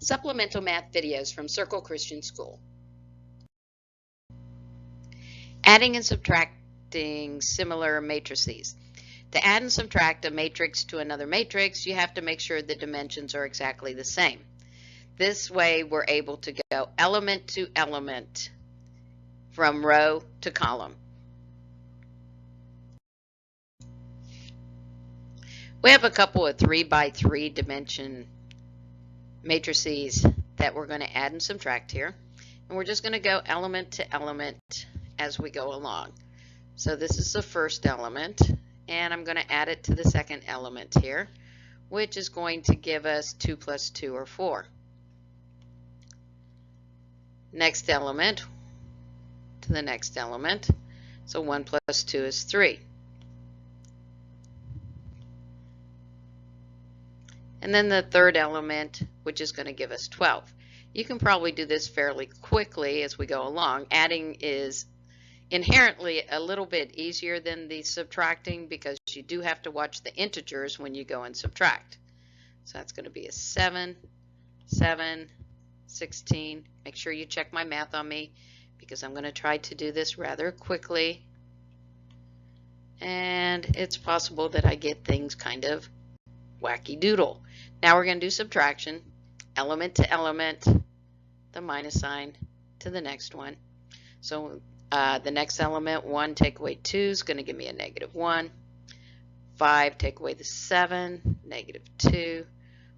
Supplemental math videos from Circle Christian School. Adding and subtracting similar matrices. To add and subtract a matrix to another matrix, you have to make sure the dimensions are exactly the same. This way we're able to go element to element from row to column. We have a couple of 3 by 3 dimension matrices that we're going to add and subtract here. And we're just going to go element to element as we go along. So this is the first element, and I'm going to add it to the second element here, which is going to give us 2 plus 2 or 4. Next element to the next element. So 1 plus 2 is 3. And then the third element, which is going to give us 12. You can probably do this fairly quickly as we go along. Adding is inherently a little bit easier than the subtracting because you do have to watch the integers when you go and subtract. So that's going to be a 7, 7, 16. Make sure you check my math on me because I'm going to try to do this rather quickly. And it's possible that I get things kind of wacky doodle. Now we're going to do subtraction, element to element, the minus sign to the next one. So the next element, 1 take away 2 is going to give me a -1. 5 take away the 7, -2.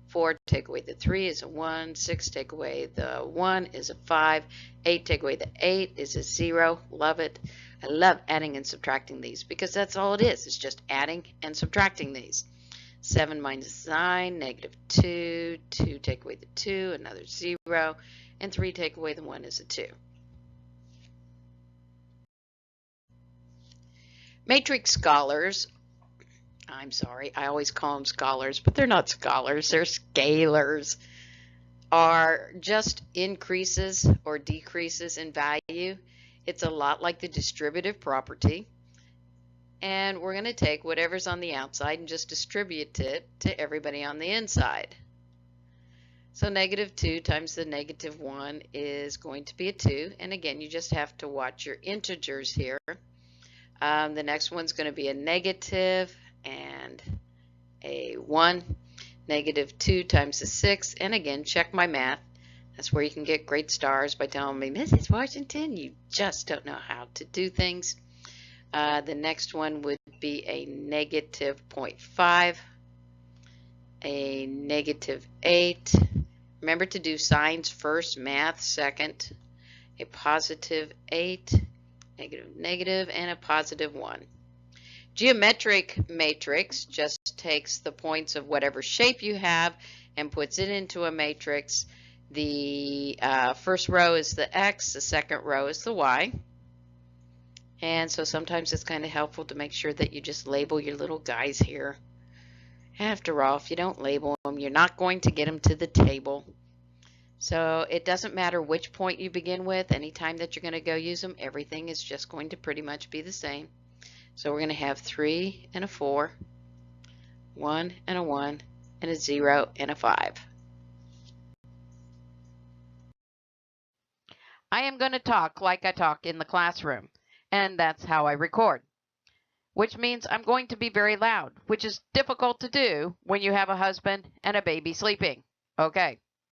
4 take away the 3 is a 1. 6 take away the 1 is a 5. 8 take away the 8 is a 0. Love it. I love adding and subtracting these because that's all it is. It's just adding and subtracting these. 7 minus 9, -2. 2 take away the 2, another 0. And 3 take away the 1 is a 2. Matrix scholars, I'm sorry, I always call them scholars, but they're not scholars, they're scalars, are just increases or decreases in value. It's a lot like the distributive property. And we're going to take whatever's on the outside and just distribute it to everybody on the inside. So -2 times the -1 is going to be a 2. And again, you just have to watch your integers here. The next one's going to be a negative and a 1. -2 times the 6. And again, check my math. That's where you can get great stars by telling me, Mrs. Washington, you just don't know how to do things. The next one would be a -0.5, a -8. Remember to do signs first, math second. A +8, negative, and a +1. Geometric matrix just takes the points of whatever shape you have and puts it into a matrix. The first row is the X, the second row is the Y. And so sometimes it's kind of helpful to make sure that you just label your little guys here. After all, if you don't label them, you're not going to get them to the table. So it doesn't matter which point you begin with. Anytime that you're going to go use them, everything is just going to pretty much be the same. So we're going to have 3 and a 4, 1 and a 1, and a 0 and a 5. I am going to talk like I talk in the classroom. And that's how I record, which means I'm going to be very loud, which is difficult to do when you have a husband and a baby sleeping. Okay.